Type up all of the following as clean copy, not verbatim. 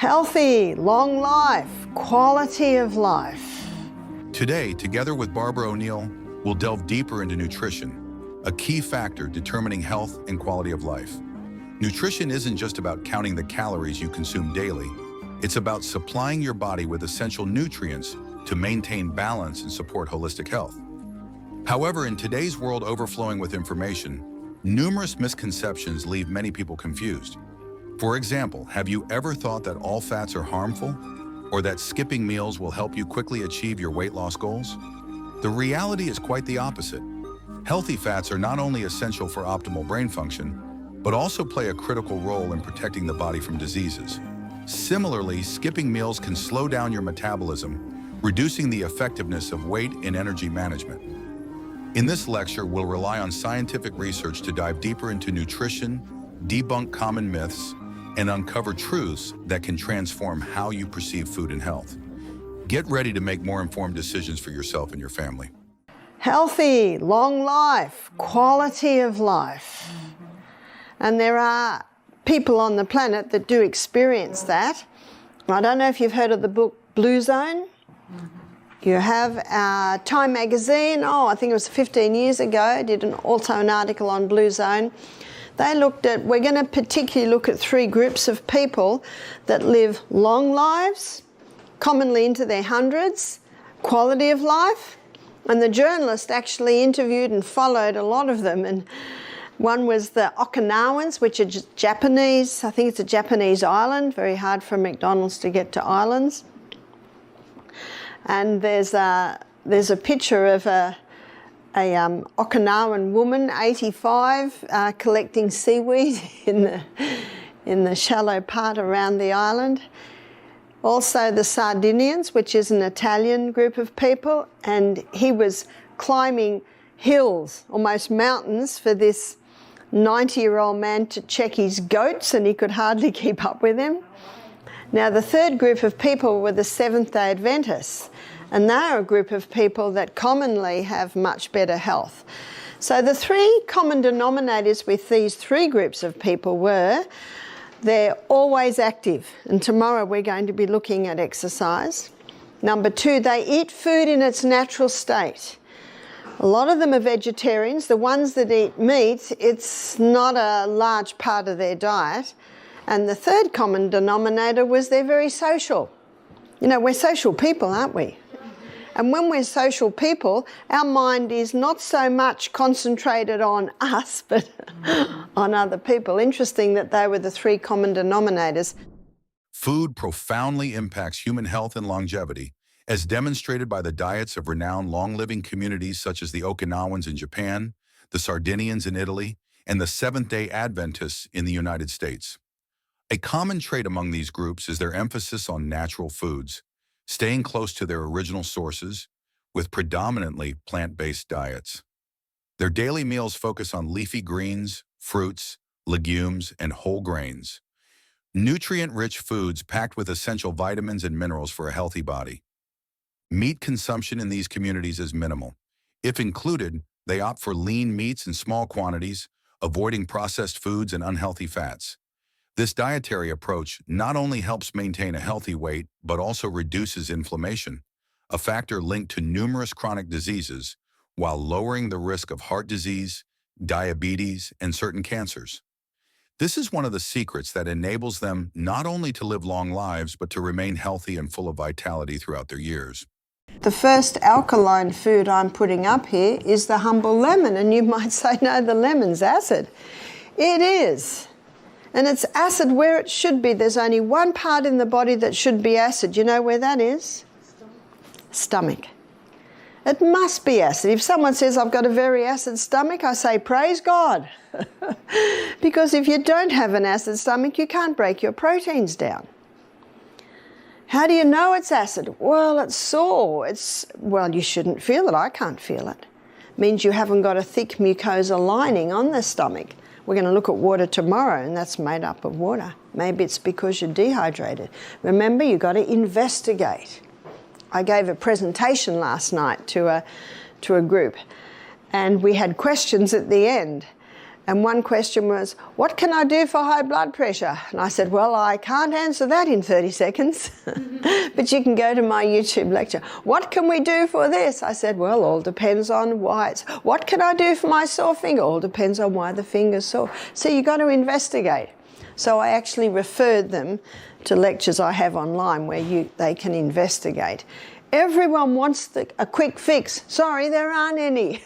Healthy, long life, quality of life. Today, together with Barbara O'Neill, we'll delve deeper into nutrition, a key factor determining health and quality of life. Nutrition isn't just about counting the calories you consume daily. It's about supplying your body with essential nutrients to maintain balance and support holistic health. However, in today's world overflowing with information, numerous misconceptions leave many people confused. For example, have you ever thought that all fats are harmful, or that skipping meals will help you quickly achieve your weight loss goals? The reality is quite the opposite. Healthy fats are not only essential for optimal brain function, but also play a critical role in protecting the body from diseases. Similarly, skipping meals can slow down your metabolism, reducing the effectiveness of weight and energy management. In this lecture, we'll rely on scientific research to dive deeper into nutrition, debunk common myths, and uncover truths that can transform how you perceive food and health. Get ready to make more informed decisions for yourself and your family. Healthy, long life, quality of life. And there are people on the planet that do experience that. I don't know if you've heard of the book Blue Zone. You have Time magazine, I think it was 15 years ago, did also an article on Blue Zone. They we're going to particularly look at 3 groups of people that live long lives, commonly into their hundreds, quality of life, and the journalist actually interviewed and followed a lot of them. And one was the Okinawans, which are Japanese. I think it's a Japanese island, very hard for McDonald's to get to islands. And there's a picture of a Okinawan woman, 85, collecting seaweed in the shallow part around the island. Also the Sardinians, which is an Italian group of people, and he was climbing hills, almost mountains, for this 90-year-old man to check his goats, and he could hardly keep up with him. Now, the third group of people were the Seventh-day Adventists, and they're a group of people that commonly have much better health. So the 3 common denominators with these 3 groups of people were they're always active, and tomorrow we're going to be looking at exercise. Number 2, they eat food in its natural state. A lot of them are vegetarians. The ones that eat meat, it's not a large part of their diet. And the third common denominator was they're very social. You know, we're social people, aren't we? And when we're social people, our mind is not so much concentrated on us, but on other people. Interesting that they were the 3 common denominators. Food profoundly impacts human health and longevity, as demonstrated by the diets of renowned long-living communities such as the Okinawans in Japan, the Sardinians in Italy, and the Seventh-day Adventists in the United States. A common trait among these groups is their emphasis on natural foods, staying close to their original sources, with predominantly plant-based diets. Their daily meals focus on leafy greens, fruits, legumes, and whole grains. Nutrient-rich foods packed with essential vitamins and minerals for a healthy body. Meat consumption in these communities is minimal. If included, they opt for lean meats in small quantities, avoiding processed foods and unhealthy fats. This dietary approach not only helps maintain a healthy weight, but also reduces inflammation, a factor linked to numerous chronic diseases, while lowering the risk of heart disease, diabetes, and certain cancers. This is one of the secrets that enables them not only to live long lives, but to remain healthy and full of vitality throughout their years. The first alkaline food I'm putting up here is the humble lemon, and you might say, no, the lemon's acid. It is. And it's acid where it should be. There's only one part in the body that should be acid. You know where that is? Stomach. It must be acid. If someone says, I've got a very acid stomach, I say, praise God. Because if you don't have an acid stomach, you can't break your proteins down. How do you know it's acid? Well, it's sore. Well, you shouldn't feel it. I can't feel it. It means you haven't got a thick mucosa lining on the stomach. We're going to look at water tomorrow, and that's made up of water. Maybe it's because you're dehydrated. Remember, you've got to investigate. I gave a presentation last night to a group, and we had questions at the end. And one question was, what can I do for high blood pressure? And I said, well, I can't answer that in 30 seconds, but you can go to my YouTube lecture. What can we do for this? I said, well, all depends on why it's... What can I do for my sore finger? All depends on why the finger's sore. So you've got to investigate. So I actually referred them to lectures I have online where they can investigate. Everyone wants a quick fix. Sorry, there aren't any.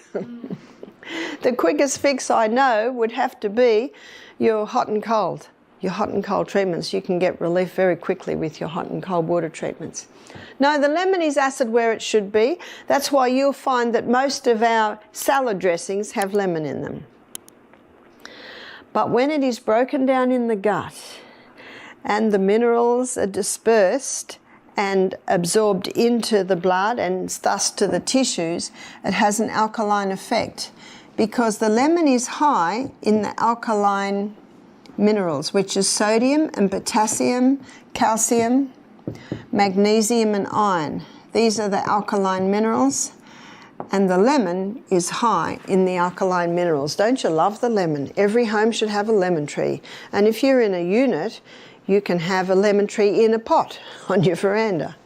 The quickest fix I know would have to be your hot and cold. Your hot and cold treatments. You can get relief very quickly with your hot and cold water treatments. No, the lemon is acid where it should be. That's why you'll find that most of our salad dressings have lemon in them. But when it is broken down in the gut and the minerals are dispersed and absorbed into the blood and thus to the tissues, it has an alkaline effect because the lemon is high in the alkaline minerals, which is sodium and potassium, calcium, magnesium and iron. These are the alkaline minerals, and the lemon is high in the alkaline minerals. Don't you love the lemon? Every home should have a lemon tree. And if you're in a unit, you can have a lemon tree in a pot on your veranda.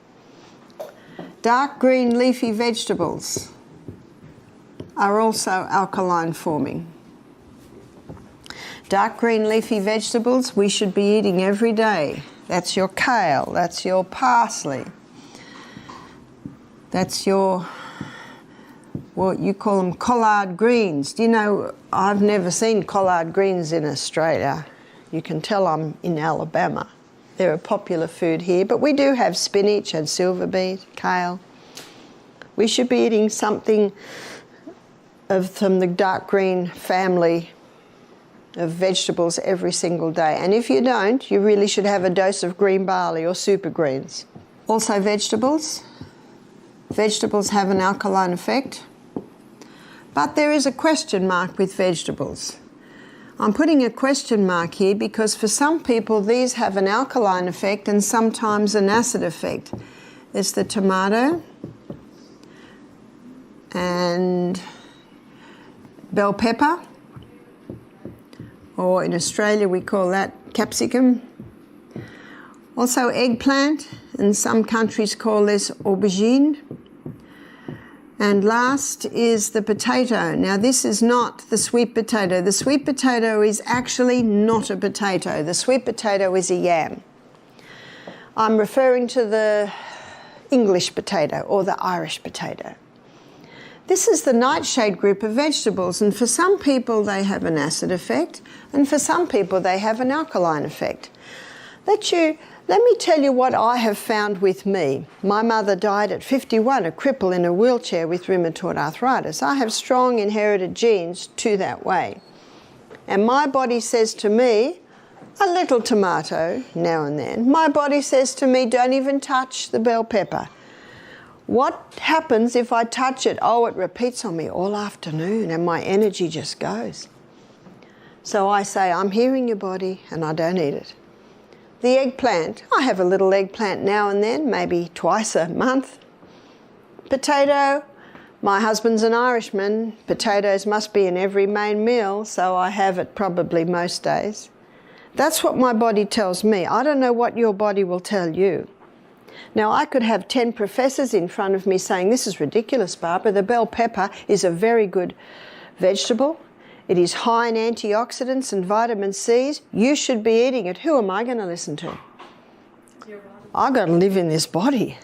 Dark green leafy vegetables are also alkaline forming. Dark green leafy vegetables we should be eating every day. That's your kale, that's your parsley, that's your, what you call them, collard greens. Do you know, I've never seen collard greens in Australia. You can tell I'm in Alabama. They're a popular food here, but we do have spinach and silver beet, kale. We should be eating something from the dark green family of vegetables every single day. And if you don't, you really should have a dose of green barley or super greens. Also vegetables. Vegetables have an alkaline effect. But there is a question mark with vegetables. I'm putting a question mark here because for some people these have an alkaline effect and sometimes an acid effect. There's the tomato and bell pepper, or in Australia we call that capsicum. Also eggplant, and some countries call this aubergine. And last is the potato. Now this is not the sweet potato. The sweet potato is actually not a potato. The sweet potato is a yam. I'm referring to the English potato or the Irish potato. This is the nightshade group of vegetables, and for some people they have an acid effect, and for some people they have an alkaline effect. Let me tell you what I have found with me. My mother died at 51, a cripple in a wheelchair with rheumatoid arthritis. I have strong inherited genes to that way. And my body says to me, a little tomato now and then. My body says to me, don't even touch the bell pepper. What happens if I touch it? Oh, it repeats on me all afternoon and my energy just goes. So I say, I'm hearing your body and I don't eat it. The eggplant, I have a little eggplant now and then, maybe twice a month. Potato, my husband's an Irishman. Potatoes must be in every main meal, so I have it probably most days. That's what my body tells me. I don't know what your body will tell you. Now, I could have 10 professors in front of me saying, this is ridiculous, Barbara. The bell pepper is a very good vegetable. It is high in antioxidants and vitamin C's. You should be eating it. Who am I going to listen to? I've got to live in this body.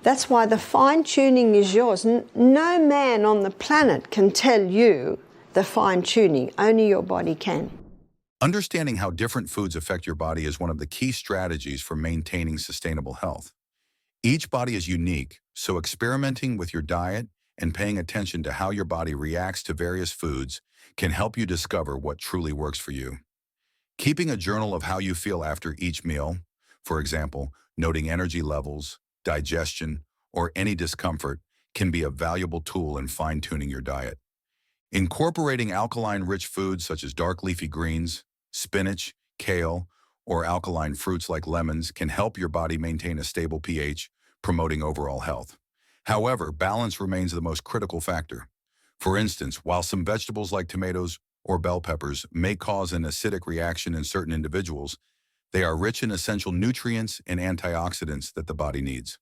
That's why the fine-tuning is yours. No man on the planet can tell you the fine-tuning. Only your body can. Understanding how different foods affect your body is one of the key strategies for maintaining sustainable health. Each body is unique, so experimenting with your diet and paying attention to how your body reacts to various foods can help you discover what truly works for you. Keeping a journal of how you feel after each meal, for example, noting energy levels, digestion, or any discomfort, can be a valuable tool in fine-tuning your diet. Incorporating alkaline-rich foods such as dark leafy greens, spinach, kale, or alkaline fruits like lemons can help your body maintain a stable pH, promoting overall health. However, balance remains the most critical factor. For instance, while some vegetables like tomatoes or bell peppers may cause an acidic reaction in certain individuals, they are rich in essential nutrients and antioxidants that the body needs.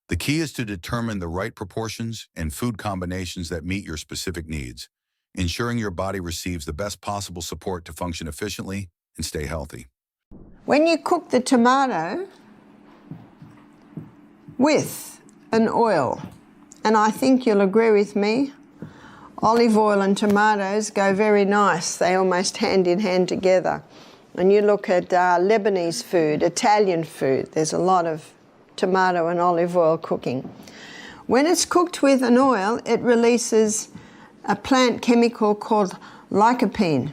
The key is to determine the right proportions and food combinations that meet your specific needs, ensuring your body receives the best possible support to function efficiently and stay healthy. When you cook the tomato with an oil, and I think you'll agree with me, olive oil and tomatoes go very nice. They almost hand in hand together. And you look at Lebanese food, Italian food, there's a lot of tomato and olive oil cooking. When it's cooked with an oil, it releases a plant chemical called lycopene.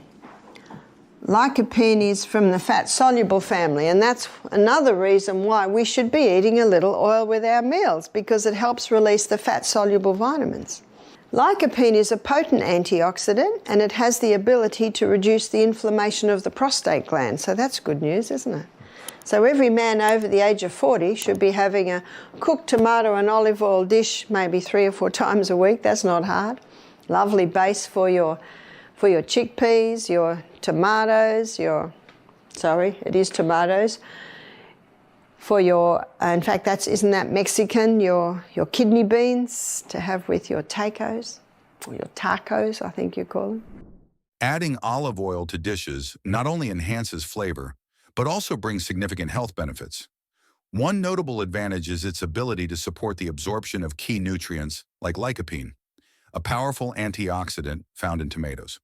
Lycopene is from the fat-soluble family, and that's another reason why we should be eating a little oil with our meals, because it helps release the fat-soluble vitamins. Lycopene is a potent antioxidant, and it has the ability to reduce the inflammation of the prostate gland, so that's good news, isn't it? So every man over the age of 40 should be having a cooked tomato and olive oil dish maybe 3 or 4 times a week. That's not hard. Lovely base for your chickpeas, your tomatoes, it is tomatoes. For your, in fact, isn't that Mexican? Your kidney beans to have with your tacos, or your tacos, I think you call them. Adding olive oil to dishes not only enhances flavor, but also brings significant health benefits. One notable advantage is its ability to support the absorption of key nutrients like lycopene, a powerful antioxidant found in tomatoes.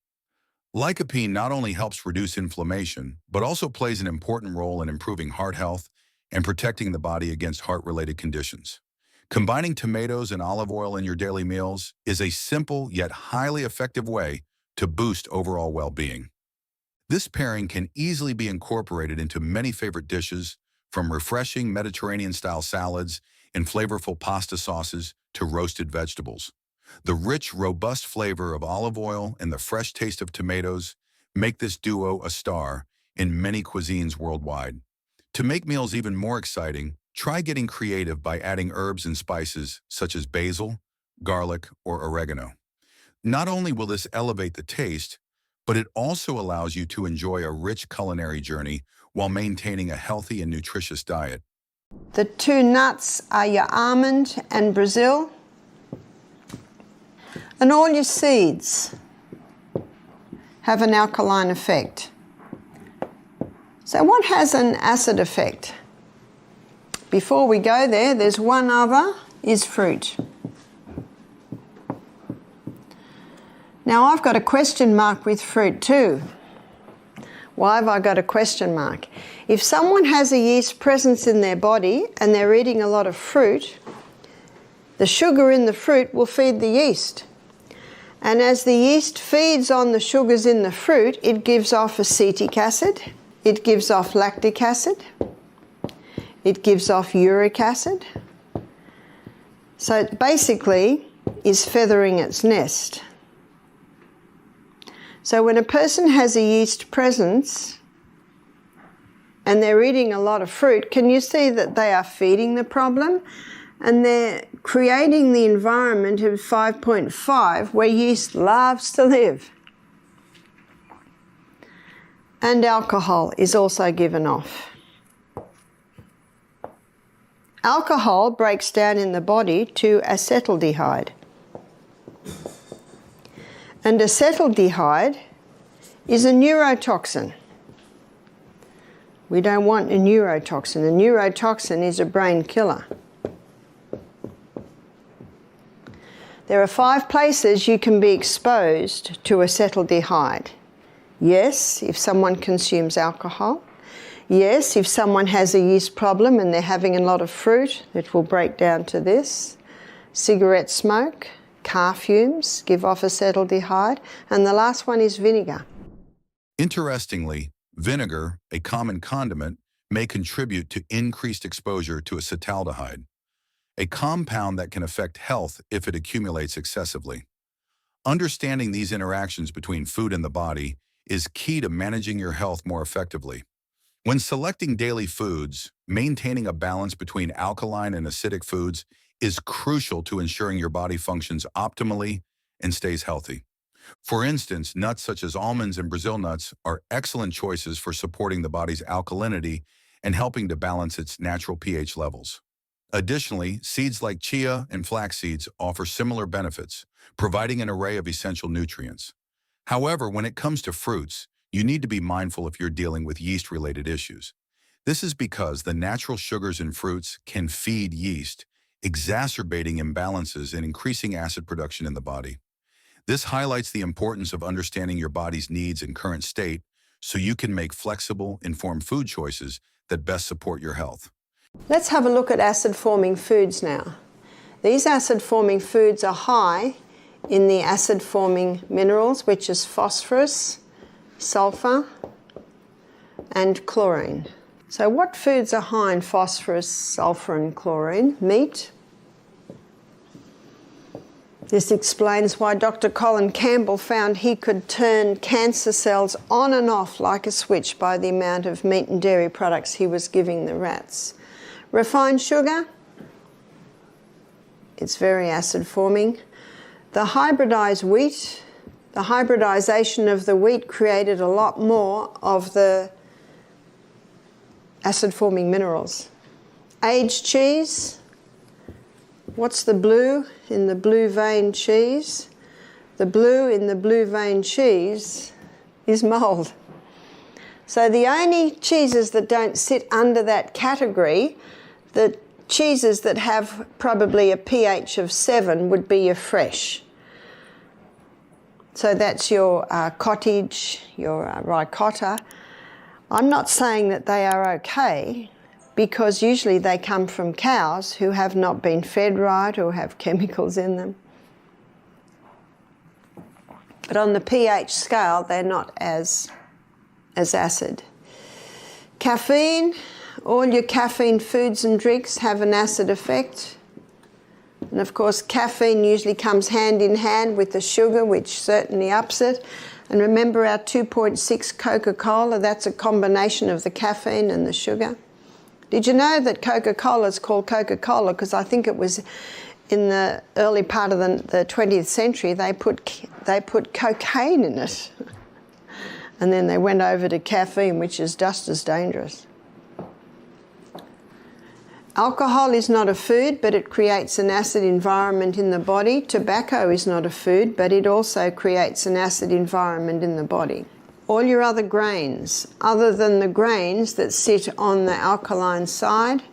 Lycopene not only helps reduce inflammation, but also plays an important role in improving heart health and protecting the body against heart-related conditions. Combining tomatoes and olive oil in your daily meals is a simple yet highly effective way to boost overall well-being. This pairing can easily be incorporated into many favorite dishes, from refreshing Mediterranean-style salads and flavorful pasta sauces to roasted vegetables. The rich, robust flavor of olive oil and the fresh taste of tomatoes make this duo a star in many cuisines worldwide. To make meals even more exciting, try getting creative by adding herbs and spices such as basil, garlic, or oregano. Not only will this elevate the taste, but it also allows you to enjoy a rich culinary journey while maintaining a healthy and nutritious diet. The 2 nuts are your almond and Brazil, and all your seeds have an alkaline effect. So what has an acid effect? Before we go there, there's one other, is fruit. Now I've got a question mark with fruit too. Why have I got a question mark? If someone has a yeast presence in their body and they're eating a lot of fruit, the sugar in the fruit will feed the yeast. And as the yeast feeds on the sugars in the fruit, it gives off acetic acid, it gives off lactic acid, it gives off uric acid. So it basically is feathering its nest. So when a person has a yeast presence and they're eating a lot of fruit, can you see that they are feeding the problem? And they're creating the environment of 5.5 where yeast loves to live. And alcohol is also given off. Alcohol breaks down in the body to acetaldehyde. And acetaldehyde is a neurotoxin. We don't want a neurotoxin. A neurotoxin is a brain killer. There are 5 places you can be exposed to acetaldehyde. Yes, if someone consumes alcohol. Yes, if someone has a yeast problem and they're having a lot of fruit, it will break down to this. Cigarette smoke, car fumes give off acetaldehyde, and the last one is vinegar. Interestingly, vinegar, a common condiment, may contribute to increased exposure to acetaldehyde, a compound that can affect health if it accumulates excessively. Understanding these interactions between food and the body is key to managing your health more effectively. When selecting daily foods, maintaining a balance between alkaline and acidic foods is crucial to ensuring your body functions optimally and stays healthy. For instance, nuts such as almonds and Brazil nuts are excellent choices for supporting the body's alkalinity and helping to balance its natural pH levels. Additionally, seeds like chia and flax seeds offer similar benefits, providing an array of essential nutrients. However, when it comes to fruits, you need to be mindful if you're dealing with yeast-related issues. This is because the natural sugars in fruits can feed yeast, exacerbating imbalances and increasing acid production in the body. This highlights the importance of understanding your body's needs and current state so you can make flexible, informed food choices that best support your health. Let's have a look at acid-forming foods now. These acid-forming foods are high in the acid-forming minerals, which is phosphorus, sulfur, and chlorine. So what foods are high in phosphorus, sulfur, and chlorine? Meat. This explains why Dr. Colin Campbell found he could turn cancer cells on and off like a switch by the amount of meat and dairy products he was giving the rats. Refined sugar, it's very acid forming. The hybridized wheat, the hybridization of the wheat created a lot more of the acid forming minerals. Aged cheese, what's the blue in the blue vein cheese? The blue in the blue vein cheese is mold. So the only cheeses that don't sit under that category, the cheeses that have probably a pH of 7 would be your fresh. So that's your cottage, your ricotta. I'm not saying that they are okay, because usually they come from cows who have not been fed right or have chemicals in them. But on the pH scale, they're not as acid. Caffeine, all your caffeine foods and drinks have an acid effect. And of course, caffeine usually comes hand in hand with the sugar, which certainly ups it. And remember our 2.6 Coca-Cola, that's a combination of the caffeine and the sugar. Did you know that Coca-Cola is called Coca-Cola? Because I think it was in the early part of the 20th century, they put cocaine in it. And then they went over to caffeine, which is just as dangerous. Alcohol is not a food, but it creates an acid environment in the body. Tobacco is not a food, but it also creates an acid environment in the body. All your other grains, other than the grains that sit on the alkaline side,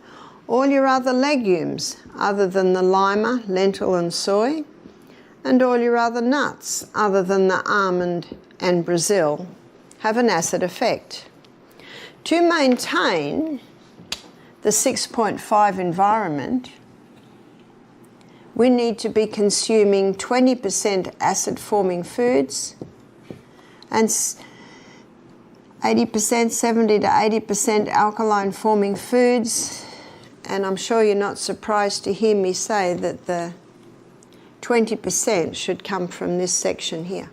all your other legumes, other than the lima, lentil and soy, and all your other nuts, other than the almond and Brazil, have an acid effect. To maintain the 6.5 environment, we need to be consuming 20% acid-forming foods and 80%, 70 to 80% alkaline-forming foods. And I'm sure you're not surprised to hear me say that the 20% should come from this section here.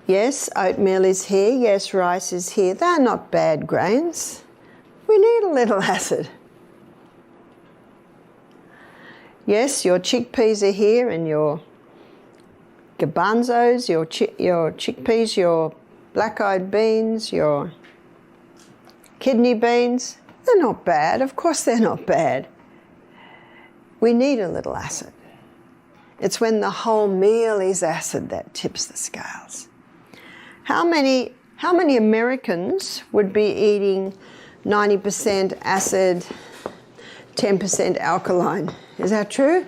Yes, oatmeal is here. Yes, rice is here. They're not bad grains. We need a little acid. Yes, your chickpeas are here, and your garbanzos, your chickpeas, your black-eyed beans, your kidney beans. They're not bad. Of course they're not bad. We need a little acid. It's when the whole meal is acid that tips the scales. How many Americans would be eating 90% acid, 10% alkaline? Is that true?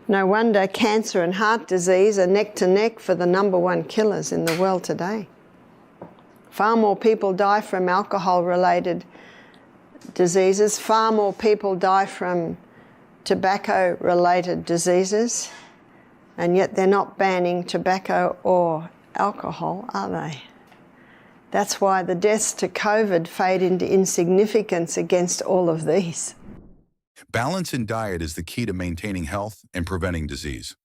No wonder cancer and heart disease are neck to neck for the #1 killers in the world today. Far more people die from alcohol-related diseases. Far more people die from tobacco-related diseases. And yet they're not banning tobacco or alcohol, are they? That's why the deaths to COVID fade into insignificance against all of these. Balance in diet is the key to maintaining health and preventing disease.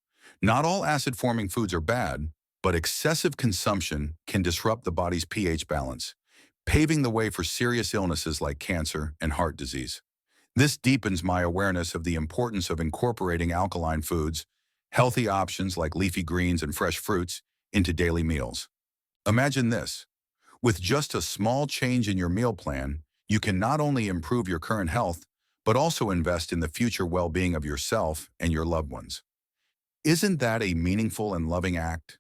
Not all acid-forming foods are bad, but excessive consumption can disrupt the body's pH balance, paving the way for serious illnesses like cancer and heart disease. This deepens my awareness of the importance of incorporating alkaline foods, healthy options like leafy greens and fresh fruits, into daily meals. Imagine this. With just a small change in your meal plan, you can not only improve your current health, but also invest in the future well-being of yourself and your loved ones. Isn't that a meaningful and loving act?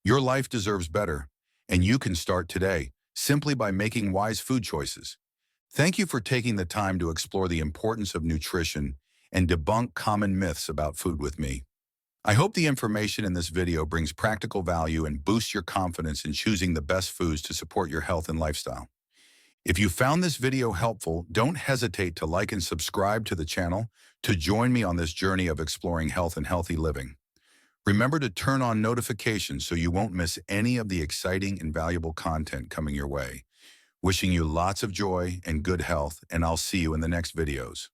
Your life deserves better, and you can start today simply by making wise food choices. Thank you for taking the time to explore the importance of nutrition and debunk common myths about food with me. I hope the information in this video brings practical value and boosts your confidence in choosing the best foods to support your health and lifestyle. If you found this video helpful, don't hesitate to like and subscribe to the channel to join me on this journey of exploring health and healthy living. Remember to turn on notifications so you won't miss any of the exciting and valuable content coming your way. Wishing you lots of joy and good health, and I'll see you in the next videos.